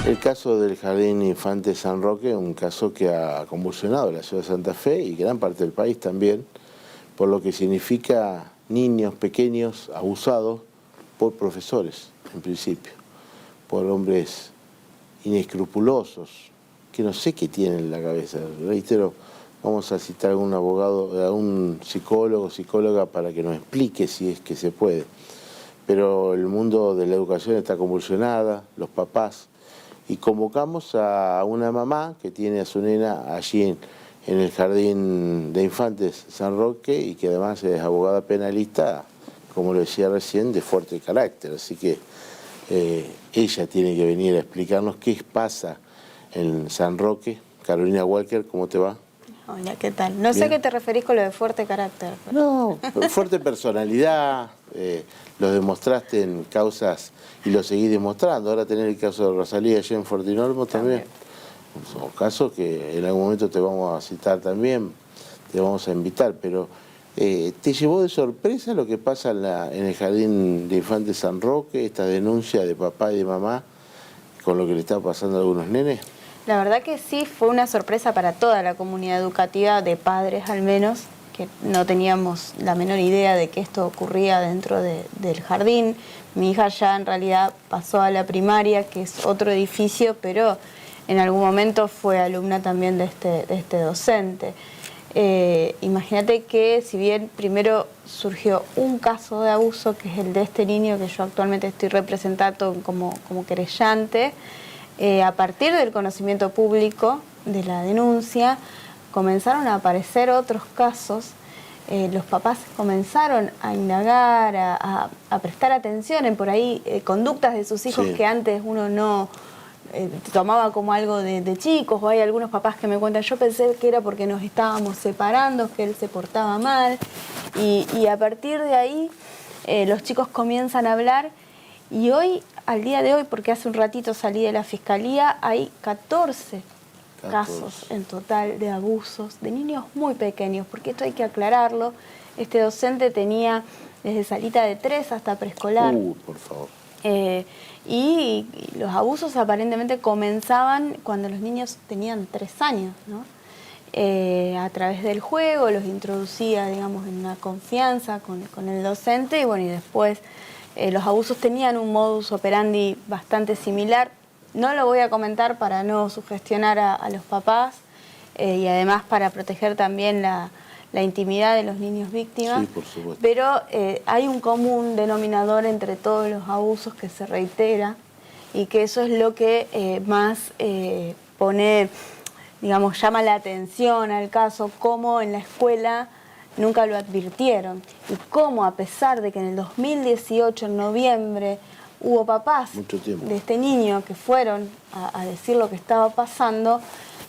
El caso del Jardín Infante San Roque, un caso que ha convulsionado la ciudad de Santa Fe y gran parte del país también, por lo que significa niños pequeños abusados por profesores, en principio, por hombres inescrupulosos, que no sé qué tienen en la cabeza. Reitero, vamos a citar a un abogado, a un psicólogo, psicóloga, para que nos explique si es que se puede. Pero el mundo de la educación está convulsionada, los papás, y convocamos a una mamá que tiene a su nena allí en el Jardín de Infantes San Roque y que además es abogada penalista, como lo decía recién, de fuerte carácter. Así que ella tiene que venir a explicarnos qué pasa en San Roque. Carolina Walker, ¿cómo te va? Hola, ¿qué tal? No sé a qué te referís con lo de fuerte carácter. Pero... No, fuerte personalidad, lo demostraste en causas y lo seguís demostrando. Ahora tenés el caso de Rosalía allá en Fortinolmo también. Son casos que en algún momento te vamos a citar también, te vamos a invitar, pero ¿te llevó de sorpresa lo que pasa en el Jardín de Infantes San Roque, esta denuncia de papá y de mamá con lo que le está pasando a algunos nenes? La verdad que sí, fue una sorpresa para toda la comunidad educativa, de padres al menos, que no teníamos la menor idea de que esto ocurría dentro del jardín. Mi hija ya en realidad pasó a la primaria, que es otro edificio, pero en algún momento fue alumna también de este docente. Imagínate que si bien primero surgió un caso de abuso, que es el de este niño que yo actualmente estoy representando como querellante, a partir del conocimiento público de la denuncia, comenzaron a aparecer otros casos. Los papás comenzaron a indagar, a prestar atención en por ahí conductas de sus hijos, sí, que antes uno no tomaba como algo de chicos. O hay algunos papás que me cuentan, yo pensé que era porque nos estábamos separando, que él se portaba mal. Y a partir de ahí los chicos comienzan a hablar. Y hoy, al día de hoy, porque hace un ratito salí de la fiscalía, hay 14 casos en total de abusos de niños muy pequeños, porque esto hay que aclararlo. Este docente tenía desde salita de 3 hasta preescolar. Por favor. Y los abusos aparentemente comenzaban cuando los niños tenían 3 años, ¿no? A través del juego los introducía, digamos, en una confianza con el docente, y bueno, y después los abusos tenían un modus operandi bastante similar. No lo voy a comentar para no sugestionar a los papás y además para proteger también la intimidad de los niños víctimas. Sí, por supuesto. Pero hay un común denominador entre todos los abusos que se reitera, y que eso es lo que más pone, digamos, llama la atención al caso, cómo en la escuela nunca lo advirtieron, y cómo a pesar de que en el 2018, en noviembre, hubo papás de este niño que fueron a decir lo que estaba pasando,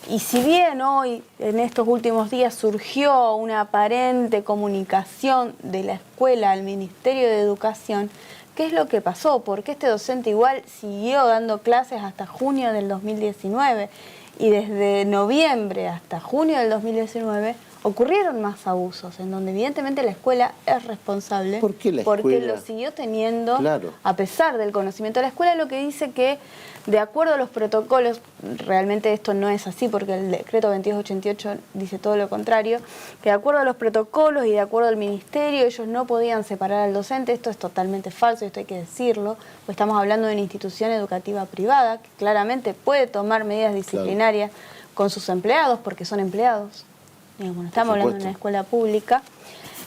y si bien hoy, en estos últimos días, surgió una aparente comunicación de la escuela al Ministerio de Educación, ¿qué es lo que pasó? Porque este docente igual siguió dando clases hasta junio del 2019, y desde noviembre hasta junio del 2019 ocurrieron más abusos, en donde evidentemente la escuela es responsable. ¿Por qué la escuela? Porque lo siguió teniendo, claro, a pesar del conocimiento de la escuela, lo que dice que, de acuerdo a los protocolos, realmente esto no es así, porque el decreto 2288 dice todo lo contrario, que de acuerdo a los protocolos y de acuerdo al ministerio, ellos no podían separar al docente. Esto es totalmente falso, esto hay que decirlo, pues estamos hablando de una institución educativa privada, que claramente puede tomar medidas disciplinarias, claro, con sus empleados, porque son empleados. Digamos, no estamos hablando de una escuela pública.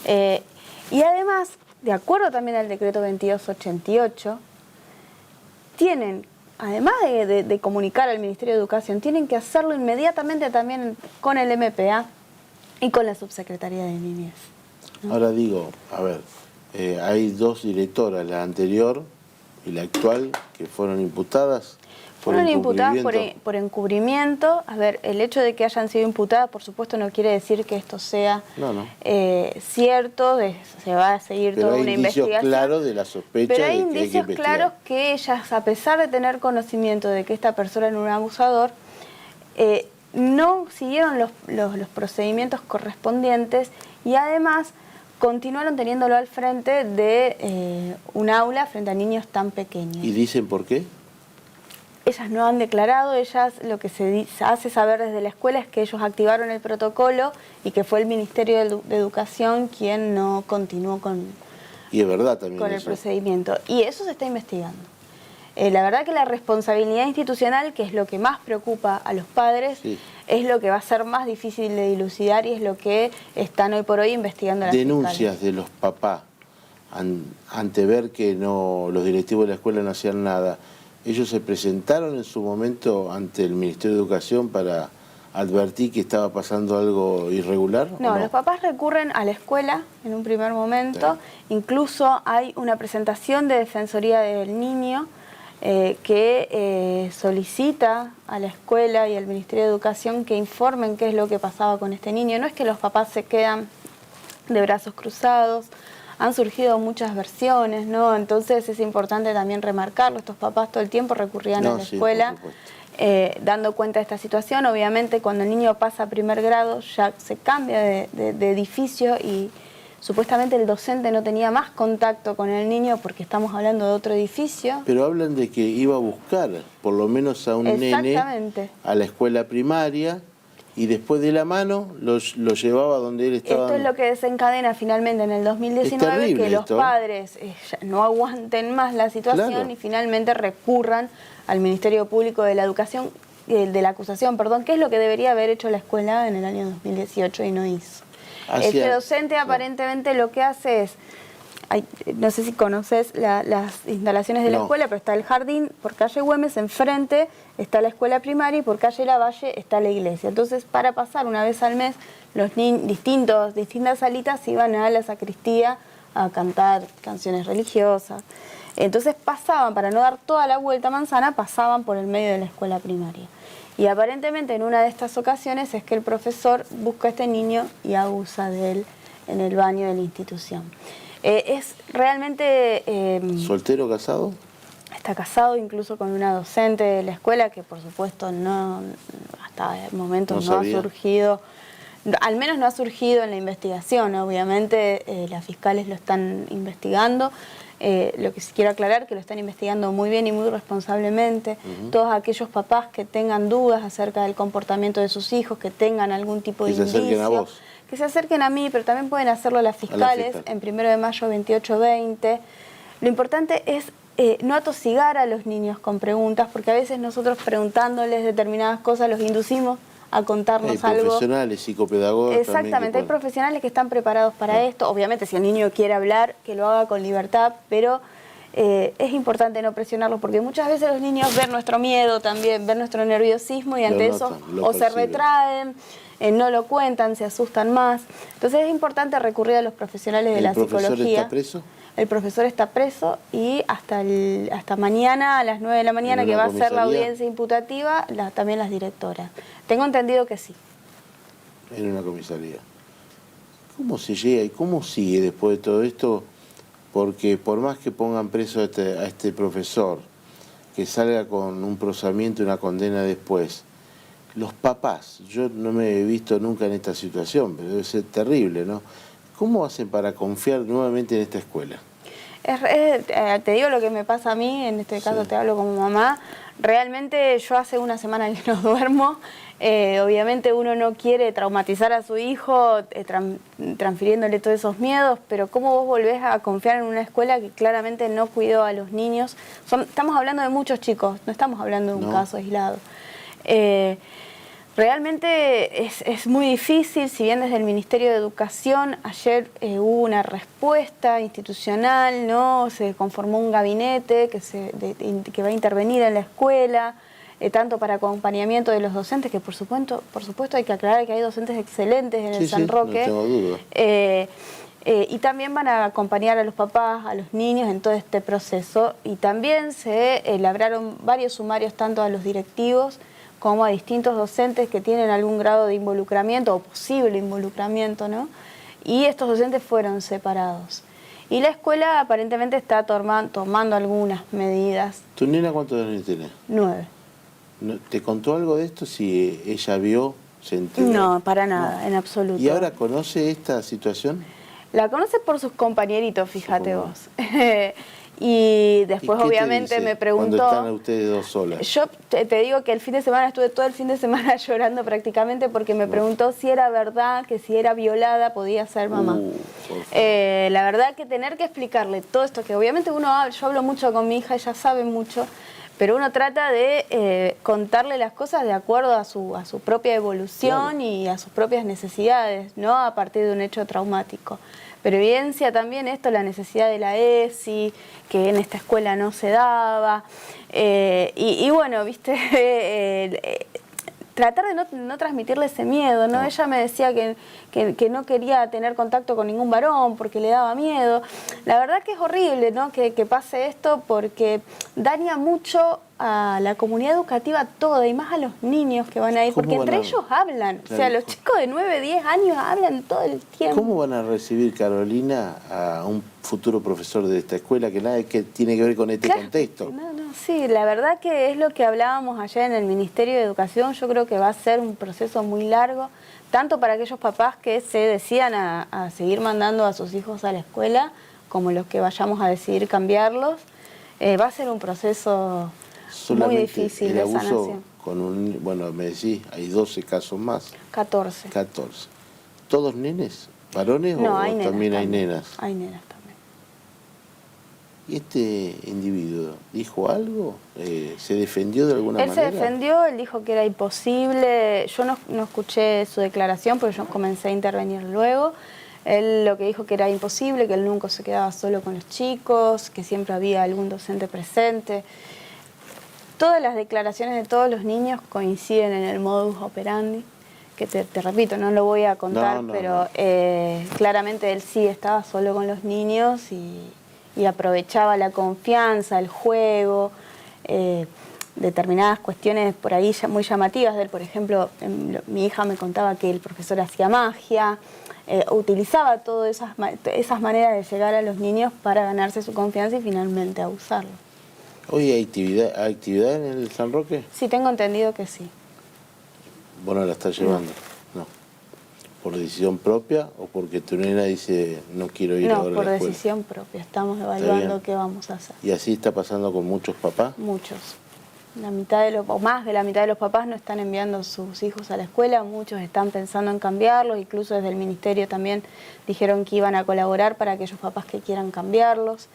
Y además, de acuerdo también al decreto 2288, tienen, además de comunicar al Ministerio de Educación, tienen que hacerlo inmediatamente también con el MPA y con la Subsecretaría de Niñez, ¿no? Ahora digo, a ver, hay 2 directoras, la anterior y la actual, que fueron imputadas. Fueron imputadas por encubrimiento. A ver, el hecho de que hayan sido imputadas, por supuesto, no quiere decir que esto sea cierto, se va a seguir toda una investigación. Pero hay indicios claros de la sospecha. Pero hay indicios claros que ellas, a pesar de tener conocimiento de que esta persona era un abusador, no siguieron los procedimientos correspondientes, y además continuaron teniéndolo al frente de un aula frente a niños tan pequeños. ¿Y dicen por qué? ellas no han declarado, ellas lo que se hace saber desde la escuela es que ellos activaron el protocolo y que fue el Ministerio de Educación quien no continuó con, y es verdad también con el eso. procedimiento. Y eso se está investigando. La verdad que la responsabilidad institucional, que es lo que más preocupa a los padres, sí, es lo que va a ser más difícil de dilucidar y es lo que están hoy por hoy investigando las denuncias fiscales. De los papás ante ver que los directivos de la escuela no hacían nada. ¿Ellos se presentaron en su momento ante el Ministerio de Educación para advertir que estaba pasando algo irregular? No, los papás recurren a la escuela en un primer momento. Sí. Incluso hay una presentación de Defensoría del Niño que solicita a la escuela y al Ministerio de Educación que informen qué es lo que pasaba con este niño. No es que los papás se quedan de brazos cruzados, han surgido muchas versiones, ¿no? Entonces es importante también remarcarlo. Estos papás todo el tiempo recurrían a la escuela dando cuenta de esta situación. Obviamente cuando el niño pasa a primer grado ya se cambia de edificio y supuestamente el docente no tenía más contacto con el niño porque estamos hablando de otro edificio. Pero hablan de que iba a buscar por lo menos a un nene a la escuela primaria y después de la mano lo llevaba donde él estaba. Esto es lo que desencadena finalmente en el 2019 que los padres no aguanten más la situación, claro, y finalmente recurran al Ministerio Público de la Educación, de la acusación, perdón, que es lo que debería haber hecho la escuela en el año 2018 y no hizo. Este docente aparentemente lo que hace es, no sé si conoces las instalaciones de la escuela, pero está el jardín por calle Güemes, enfrente está la escuela primaria y por calle Lavalle está la iglesia. Entonces, para pasar una vez al mes, los distintas salitas iban a la sacristía a cantar canciones religiosas. Entonces pasaban, para no dar toda la vuelta a manzana, pasaban por el medio de la escuela primaria. Y aparentemente en una de estas ocasiones es que el profesor busca a este niño y abusa de él en el baño de la institución. Es realmente... ¿Soltero, casado? Está casado incluso con una docente de la escuela que por supuesto no, hasta el momento no ha surgido, al menos no ha surgido en la investigación. Obviamente las fiscales lo están investigando. Lo que sí quiero aclarar que lo están investigando muy bien y muy responsablemente. Todos aquellos papás que tengan dudas acerca del comportamiento de sus hijos, que tengan algún tipo de indicio, acerquen a vos, que se acerquen a mí, pero también pueden hacerlo las fiscales en 1 de mayo 2820. Lo importante es no atosigar a los niños con preguntas, porque a veces nosotros preguntándoles determinadas cosas los inducimos a contarnos algo. Hay profesionales, psicopedagogos. Exactamente, hay profesionales que están preparados para esto. Obviamente, si el niño quiere hablar, que lo haga con libertad, pero es importante no presionarlo, porque muchas veces los niños ven nuestro miedo también, ven nuestro nerviosismo y ante eso o se retraen, no lo cuentan, se asustan más. Entonces es importante recurrir a los profesionales de la psicología. ¿El profesor está preso? El profesor está preso y hasta mañana a las 9 de la mañana, que va a ser la audiencia imputativa, también las directoras. Tengo entendido que sí. En una comisaría. ¿Cómo se llega y cómo sigue después de todo esto? Porque por más que pongan preso a este profesor, que salga con un procesamiento y una condena después, los papás, yo no me he visto nunca en esta situación, pero debe ser terrible, ¿no? ¿Cómo hacen para confiar nuevamente en esta escuela? Te digo lo que me pasa a mí, en este caso te hablo como mamá. Realmente yo hace una semana que no duermo. Obviamente uno no quiere traumatizar a su hijo transfiriéndole todos esos miedos, pero ¿cómo vos volvés a confiar en una escuela que claramente no cuidó a los niños? Estamos hablando de muchos chicos, no estamos hablando de un caso aislado. Realmente es muy difícil, si bien desde el Ministerio de Educación ayer hubo una respuesta institucional, ¿no? Se conformó un gabinete que va a intervenir en la escuela, tanto para acompañamiento de los docentes, que por supuesto hay que aclarar que hay docentes excelentes en el San Roque. No tengo duda. Y también van a acompañar a los papás, a los niños en todo este proceso. Y también se elaboraron varios sumarios tanto a los directivos como a distintos docentes que tienen algún grado de involucramiento o posible involucramiento, ¿no? Y estos docentes fueron separados. Y la escuela aparentemente está tomando algunas medidas. ¿Tu nena cuántos años tiene? 9. ¿Te contó algo de esto? Si ella vio, se enteró. No, para nada, en absoluto. ¿Y ahora conoce esta situación? La conoce por sus compañeritos, fíjate vos. Y después ¿Y qué te obviamente dice me preguntó... cuando están ustedes dos solas? Yo te digo que el fin de semana estuve todo el fin de semana llorando prácticamente porque me preguntó si era verdad que si era violada podía ser mamá. Por favor. La verdad que tener que explicarle todo esto, que obviamente yo hablo mucho con mi hija, ella sabe mucho, pero uno trata de contarle las cosas de acuerdo a su propia evolución, claro, y a sus propias necesidades, no a partir de un hecho traumático. Pero evidencia también esto, la necesidad de la ESI, que en esta escuela no se daba. Y bueno, viste, tratar de no transmitirle ese miedo, ¿no? Ella me decía que no quería tener contacto con ningún varón porque le daba miedo. La verdad que es horrible, ¿no? que pase esto porque daña mucho a la comunidad educativa toda y más a los niños que van a ir, porque entre ellos hablan. Claro. O sea, los chicos de 9, 10 años hablan todo el tiempo. ¿Cómo van a recibir, Carolina, a un futuro profesor de esta escuela que nada que tiene que ver con este contexto? Sí, la verdad que es lo que hablábamos ayer en el Ministerio de Educación. Yo creo que va a ser un proceso muy largo, tanto para aquellos papás que se decidan a seguir mandando a sus hijos a la escuela, como los que vayamos a decidir cambiarlos. Va a ser un proceso muy difícil de sanación. Bueno, me decís, hay 12 casos más. 14. 14. ¿Todos nenes? ¿Varones no, o hay nenas también hay nenas? Hay nenas también. ¿Y este individuo dijo algo? ¿Se defendió de alguna manera? Él se defendió, él dijo que era imposible. Yo no escuché su declaración porque yo comencé a intervenir luego. Él lo que dijo que era imposible, que él nunca se quedaba solo con los chicos, que siempre había algún docente presente. Todas las declaraciones de todos los niños coinciden en el modus operandi, que te repito, no lo voy a contar, pero claramente él sí estaba solo con los niños y aprovechaba la confianza, el juego, determinadas cuestiones por ahí muy llamativas de él. Por ejemplo, mi hija me contaba que el profesor hacía magia, utilizaba todas esas maneras de llegar a los niños para ganarse su confianza y finalmente abusarlo. ¿Hoy hay actividad en el San Roque? Sí, tengo entendido que sí. ¿Vos no la estás llevando? No. ¿Por decisión propia o porque tu nena dice no quiero ir ahora a la escuela? No, por decisión propia. Estamos evaluando qué vamos a hacer. ¿Y así está pasando con muchos papás? Muchos. O más de la mitad de los papás no están enviando sus hijos a la escuela, muchos están pensando en cambiarlos, incluso desde el ministerio también dijeron que iban a colaborar para aquellos papás que quieran cambiarlos.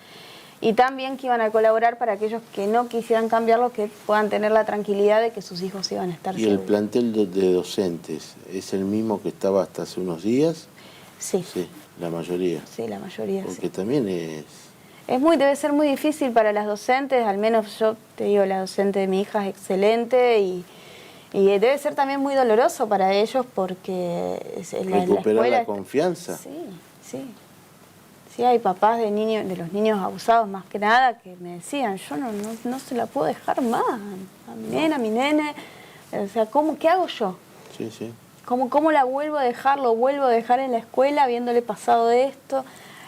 Y también que iban a colaborar para aquellos que no quisieran cambiarlo, que puedan tener la tranquilidad de que sus hijos iban a estar seguros. ¿Y el plantel de docentes es el mismo que estaba hasta hace unos días? Sí. Sí, la mayoría. Sí, la mayoría, porque también es... Debe ser muy difícil para las docentes, al menos yo te digo, la docente de mi hija es excelente y debe ser también muy doloroso para ellos porque... Recuperar la confianza. Sí, sí. Sí, hay papás de los niños abusados más que nada que me decían, yo no se la puedo dejar más a mi nena, a mi nene. O sea, ¿qué hago yo? Sí, sí. ¿Cómo la vuelvo a dejar? ¿Lo vuelvo a dejar en la escuela habiéndole pasado esto?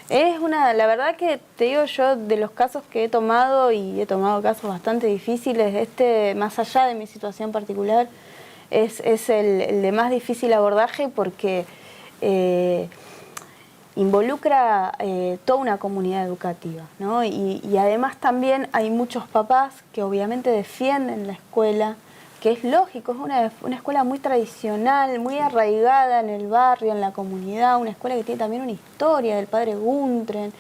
La verdad que te digo yo, de los casos que he tomado, y he tomado casos bastante difíciles, más allá de mi situación particular, es el de más difícil abordaje porque... involucra toda una comunidad educativa, ¿no? Y además también hay muchos papás que obviamente defienden la escuela, que es lógico, es una escuela muy tradicional, muy arraigada en el barrio, en la comunidad, una escuela que tiene también una historia del padre Guntren,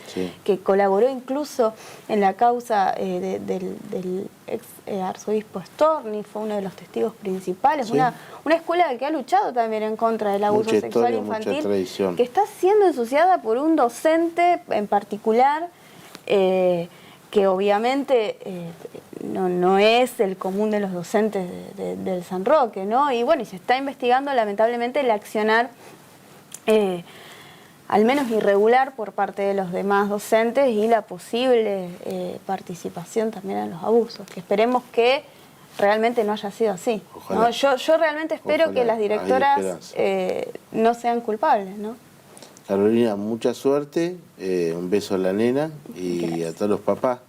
que colaboró incluso en la causa del ex arzobispo Storni, fue uno de los testigos principales, una escuela que ha luchado también en contra del abuso sexual infantil, que está siendo ensuciada por un docente en particular, que obviamente no es el común de los docentes del San Roque, ¿no? Y bueno, y se está investigando lamentablemente el accionar al menos irregular por parte de los demás docentes y la posible participación también en los abusos, que esperemos que realmente no haya sido así, ¿no? Yo realmente espero que las directoras no sean culpables, ¿no? Carolina, mucha suerte, un beso a la nena y gracias a todos los papás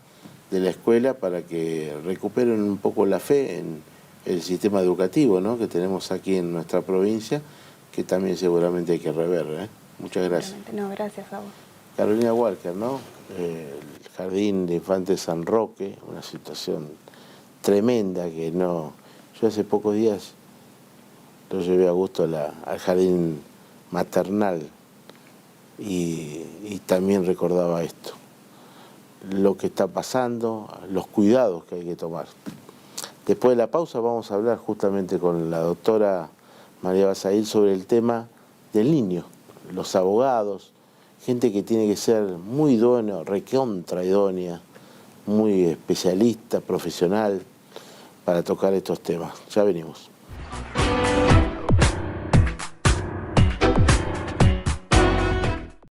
de la escuela para que recuperen un poco la fe en el sistema educativo, ¿no?, que tenemos aquí en nuestra provincia, que también seguramente hay que rever, ¿eh? Muchas gracias. No, gracias a vos. Carolina Walker, ¿no? el Jardín de Infantes San Roque, una situación tremenda que no... Yo hace pocos días lo llevé a Augusto al jardín maternal y también recordaba esto, lo que está pasando, los cuidados que hay que tomar. Después de la pausa vamos a hablar justamente con la doctora María Basail sobre el tema del niño, los abogados, gente que tiene que ser muy idónea, recontra idónea, muy especialista, profesional, para tocar estos temas. Ya venimos.